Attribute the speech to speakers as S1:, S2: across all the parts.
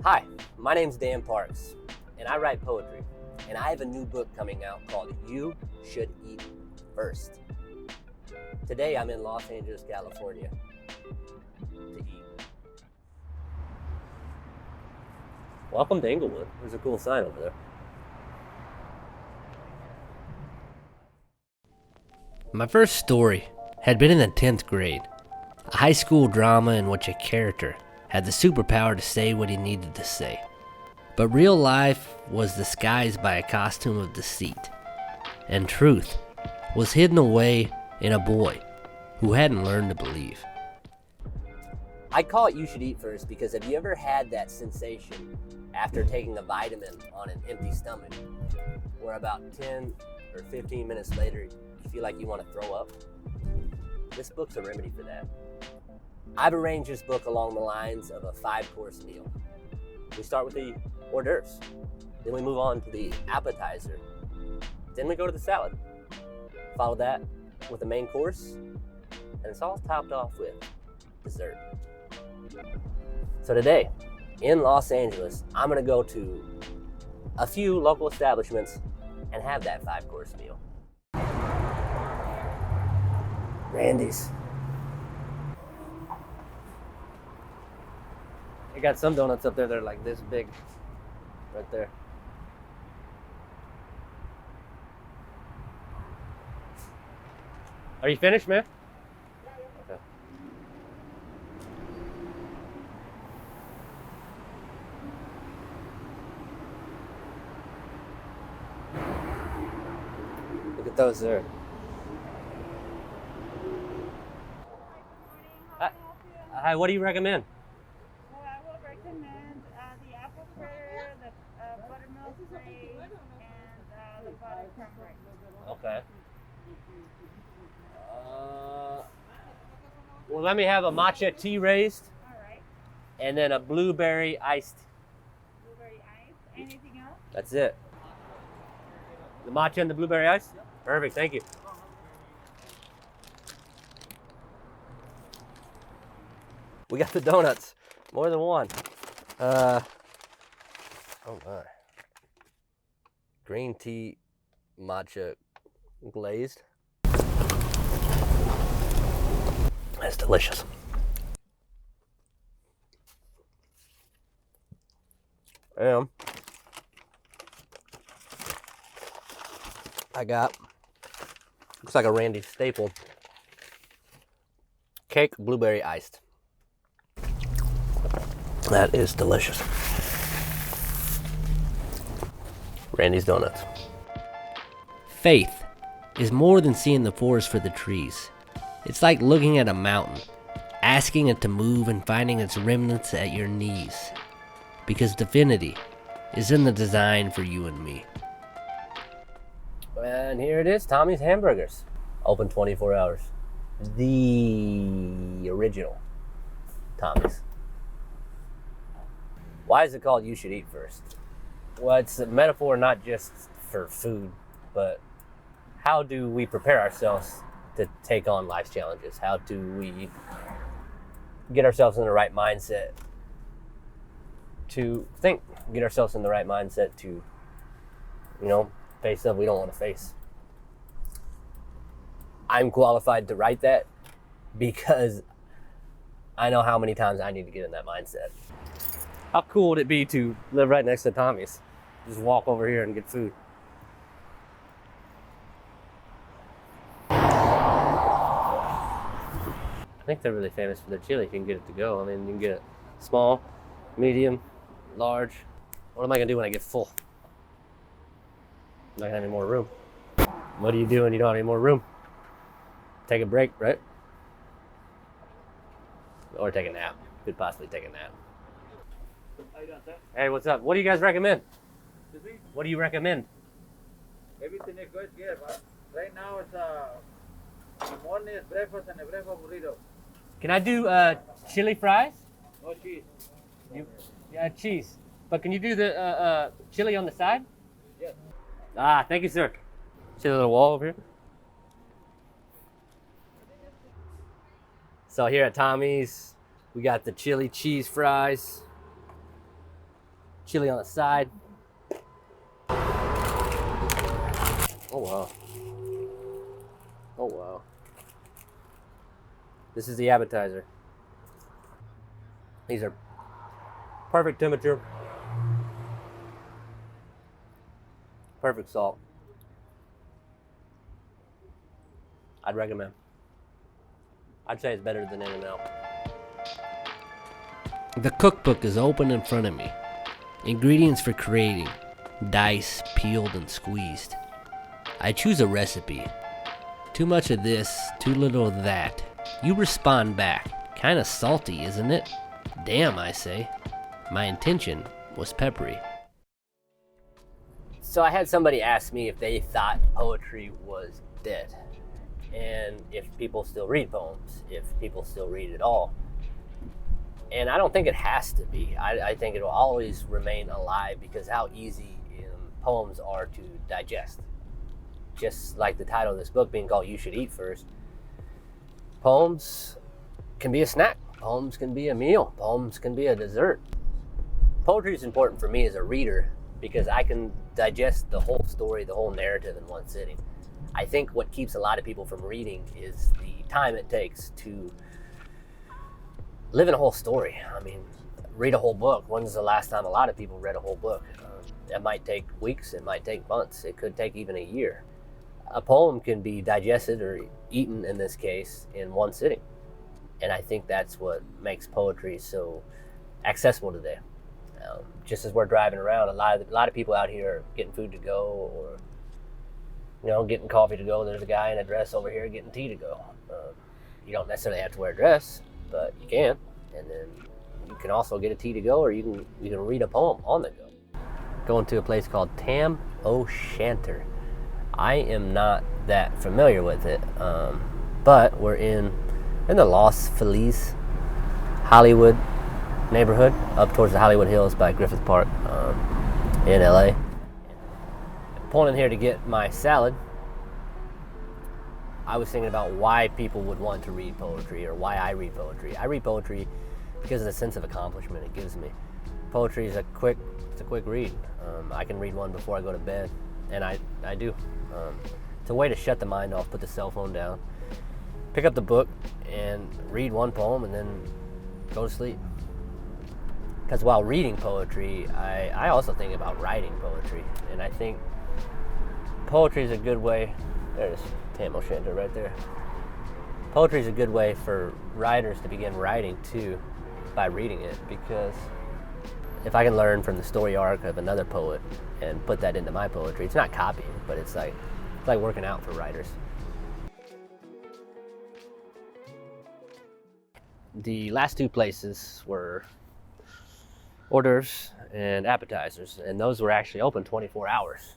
S1: Hi, my name's Dan Parks, and I write poetry. And I have a new book coming out called You Should Eat First. Today I'm in Los Angeles, California to eat. Welcome to Inglewood. There's a cool sign over there. My first story had been in the 10th grade, a high school drama in which a character had the superpower to say what he needed to say. But real life was disguised by a costume of deceit, and truth was hidden away in a boy who hadn't learned to believe. I call it You Should Eat First because have you ever had that sensation after taking a vitamin on an empty stomach where about 10 or 15 minutes later you feel like you want to throw up? This book's a remedy for that. I've arranged this book along the lines of a 5-course meal. We start with the hors d'oeuvres, then we move on to the appetizer, then we go to the salad. Follow that with the main course, and it's all topped off with dessert. So today, in Los Angeles, I'm gonna go to a few local establishments and have that 5-course meal. Randy's. They got some donuts up there that are like this big, right there. Are you finished, man? Okay. Look at those there. Hi, what do you recommend?
S2: Well, I will recommend the apple fritter, the buttermilk steak, and the butter crumble.
S1: Okay. Well, let me have a matcha tea raised.
S2: All right.
S1: And then a blueberry iced.
S2: Blueberry ice. Anything else?
S1: That's it. The matcha and the blueberry ice? Perfect, thank you. We got the donuts, more than one. Oh my. Green tea matcha glazed. That's delicious. And I got, looks like a Randy staple, cake blueberry iced. That is delicious. Randy's Donuts. Faith is more than seeing the forest for the trees. It's like looking at a mountain, asking it to move and finding its remnants at your knees. Because divinity is in the design for you and me. And here it is, Tommy's Hamburgers. Open 24 hours. The original Tommy's. Why is it called You Should Eat First? Well, it's a metaphor not just for food, but how do we prepare ourselves to take on life's challenges? How do we get ourselves in the right mindset to think, get ourselves in the right mindset to, face stuff we don't want to face? I'm qualified to write that because I know how many times I need to get in that mindset. How cool would it be to live right next to Tommy's? Just walk over here and get food. I think they're really famous for their chili if you can get it to go. I mean, you can get it small, medium, large. What am I gonna do when I get full? I'm not gonna have any more room. What do you do when you don't have any more room? Take a break, right? Or take a nap. Could possibly take a nap.
S3: How you doing, sir?
S1: Hey, what's up? What do you guys recommend?
S3: Excuse me?
S1: What do you recommend?
S3: Everything is good here, but right now it's in the morning is breakfast and a breakfast burrito.
S1: Can I do chili fries?
S3: No cheese.
S1: Yeah, cheese. But can you do the chili on the side?
S3: Yes.
S1: Ah, thank you, sir. See the little wall over here? So here at Tommy's, we got the chili cheese fries. Chili on the side. Oh wow. Oh wow. This is the appetizer. These are perfect temperature, perfect salt. I'd recommend. I'd say it's better than In-N-Out. The cookbook is open in front of me. Ingredients for creating. Dice, peeled and squeezed. I choose a recipe. Too much of this, too little of that. You respond back. Kinda salty, isn't it? Damn, I say. My intention was peppery. So I had somebody ask me if they thought poetry was dead. And if people still read poems, if people still read at all. And I don't think it has to be. I think it will always remain alive because how easy poems are to digest. Just like the title of this book being called You Should Eat First. Poems can be a snack. Poems can be a meal. Poems can be a dessert. Poetry is important for me as a reader because I can digest the whole story, the whole narrative in one sitting. I think what keeps a lot of people from reading is the time it takes to live in a whole story. I mean, read a whole book. When's the last time a lot of people read a whole book? It might take weeks, it might take months, it could take even a year. A poem can be digested or eaten, in this case, in one sitting. And I think that's what makes poetry so accessible today. Just as we're driving around, a lot of people out here are getting food to go or getting coffee to go. There's a guy in a dress over here getting tea to go. You don't necessarily have to wear a dress, but you can. And then you can also get a tea to go, or you can read a poem on the go. Going to a place called Tam O'Shanter. I am not that familiar with it, but we're in the Los Feliz Hollywood neighborhood, up towards the Hollywood Hills by Griffith Park in LA. Pulling in here to get my salad. I was thinking about why people would want to read poetry, or why I read poetry. I read poetry because of the sense of accomplishment it gives me. Poetry is a quick read. I can read one before I go to bed, and I do. It's a way to shut the mind off, put the cell phone down, pick up the book, and read one poem, and then go to sleep. Because while reading poetry, I also think about writing poetry, and I think poetry is a good way. There's Tam O'Shanter right there. Poetry is a good way for writers to begin writing too, by reading it, because if I can learn from the story arc of another poet and put that into my poetry, it's not copying, but it's like working out for writers. The last two places were hors d'oeuvres and appetizers, and those were actually open 24 hours.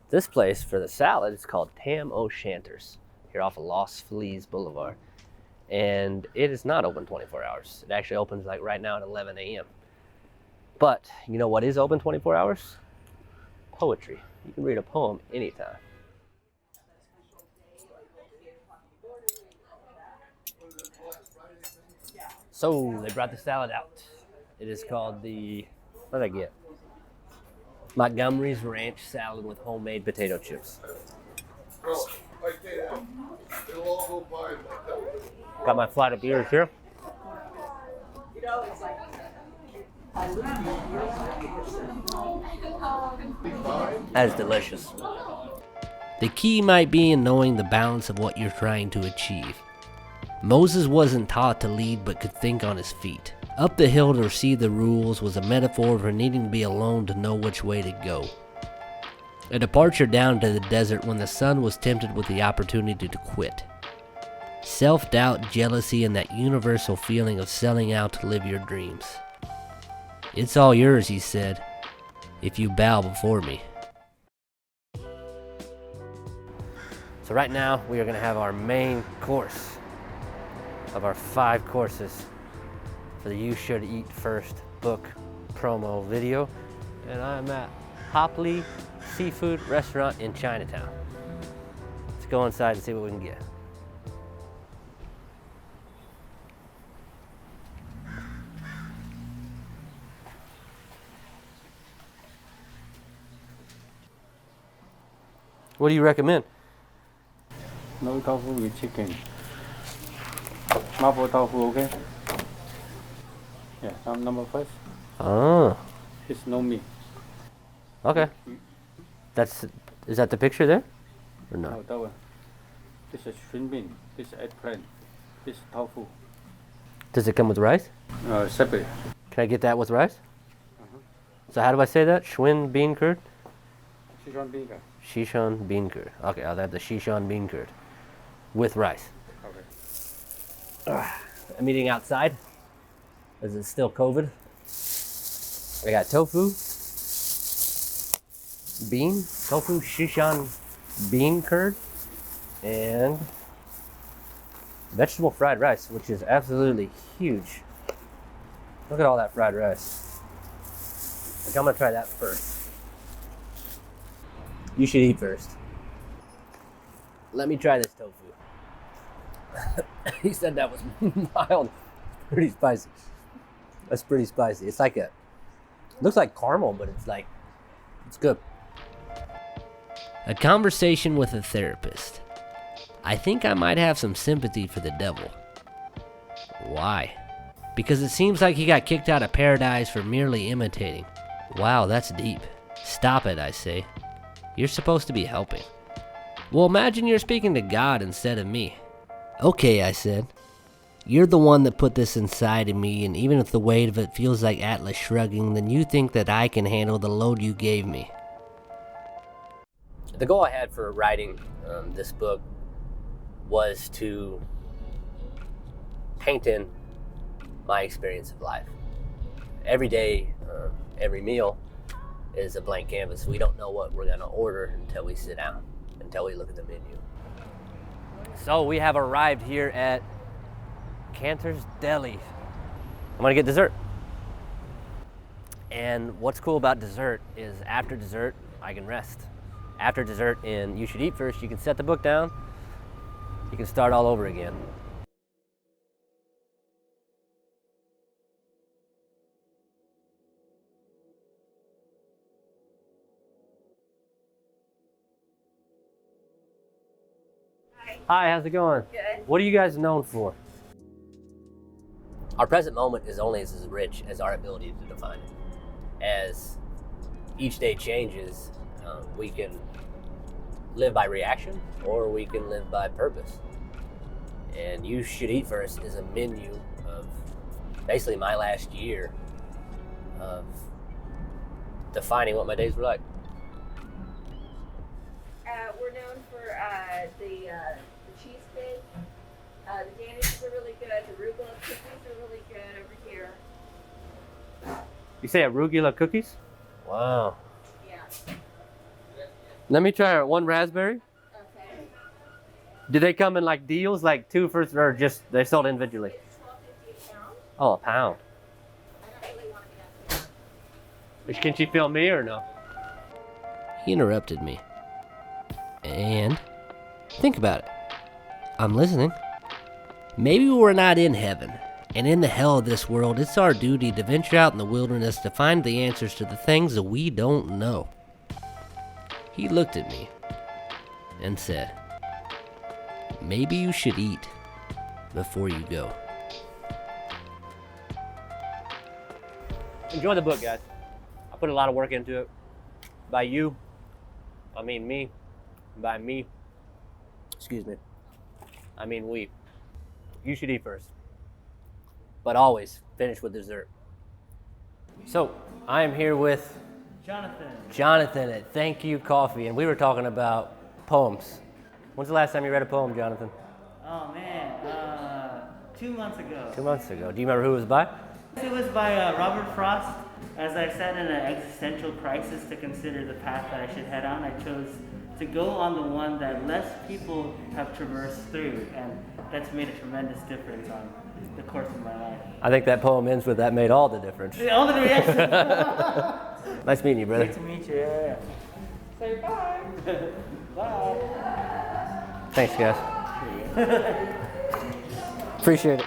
S1: This place for the salad is called Tam O'Shanter's, here off of Los Feliz Boulevard, and it is not open 24 hours. It actually opens like right now at 11 a.m. But you know what is open 24 hours? Poetry. You can read a poem anytime. So they brought the salad out. It is called what did I get? Montgomery's Ranch salad with homemade potato chips. Got my flight of beers here. That is delicious. The key might be in knowing the balance of what you're trying to achieve. Moses wasn't taught to lead but could think on his feet. Up the hill to receive the rules was a metaphor for needing to be alone to know which way to go. A departure down to the desert when the son was tempted with the opportunity to quit. Self-doubt, jealousy, and that universal feeling of selling out to live your dreams. It's all yours, he said, if you bow before me. So right now, we are going to have our main course of our 5 courses for the You Should Eat First book promo video. And I'm at Hopley Seafood restaurant in Chinatown. Let's go inside and see what we can get. What do you recommend?
S4: No tofu with chicken. Mapo tofu, okay? Yeah, number 5.
S1: Oh,
S4: It's no meat.
S1: okay. Is that the picture there? Or no?
S4: No, that one. This is shrimp bean. This is eggplant. This is tofu.
S1: Does it come with rice?
S4: Separate.
S1: Can I get that with rice? So how do I say that? Schwinn bean curd?
S4: Sichuan bean curd.
S1: Sichuan bean curd. Okay, I'll have the Sichuan bean curd with rice.
S4: Okay.
S1: I'm eating outside as it's still COVID. I got tofu, tofu Sichuan bean curd, and vegetable fried rice, which is absolutely huge. Look at all that fried rice. I think I'm gonna try that first. You should eat first. Let me try this tofu. He said that was mild. Pretty spicy. That's pretty spicy. It's like looks like caramel, but it's good. A conversation with a therapist. I think I might have some sympathy for the devil. Why? Because it seems like he got kicked out of paradise for merely imitating. Wow, that's deep. Stop it, I say. You're supposed to be helping. Well, imagine you're speaking to God instead of me. Okay, I said. You're the one that put this inside of me, and even if the weight of it feels like Atlas shrugging, then you think that I can handle the load you gave me. The goal I had for writing this book was to paint in my experience of life. Every day, every meal is a blank canvas. We don't know what we're gonna order until we sit down, until we look at the menu. So we have arrived here at Canters Deli. I'm gonna get dessert. And what's cool about dessert is after dessert, I can rest. After dessert in You Should Eat First, you can set the book down, you can start all over again. Hi, how's it going?
S2: Good.
S1: What are you guys known for? Our present moment is only as rich as our ability to define it. As each day changes, we can live by reaction or we can live by purpose. And You Should Eat First is a menu of basically my last year of defining what my days were like.
S2: We're known for the cheesesteak. The Danishes are really good. The arugula cookies are really good over here.
S1: You say arugula cookies? Wow.
S2: Yeah.
S1: Let me try one raspberry.
S2: Okay.
S1: Do they come in like deals, like two for, or just they sold individually?
S2: It's $12.50 a pound.
S1: Oh, a pound.
S2: I don't really want to get that.
S1: Can she film me or no? He interrupted me. And think about it. I'm listening. Maybe we're not in heaven, and in the hell of this world, it's our duty to venture out in the wilderness to find the answers to the things that we don't know. He looked at me and said, maybe you should eat before you go. Enjoy the book, guys. I put a lot of work into it. By you, I mean me. By me, excuse me, I mean we. You should eat first, but always finish with dessert. So I am here with Jonathan at Thank You Coffee, and we were talking about poems. When's the last time you read a poem, Jonathan?
S5: Oh man, 2 months ago.
S1: 2 months ago. Do you remember who it was by?
S5: It was by Robert Frost. As I sat in an existential crisis to consider the path that I should head on, I chose to go on the one that less people have traversed through, and that's made a tremendous difference on the course of my life.
S1: I think that poem ends with "that made all the difference."
S5: All the reactions.
S1: Nice meeting you, brother.
S5: Great to meet you. Yeah.
S2: Say bye.
S5: Bye.
S1: Thanks, guys. Appreciate it.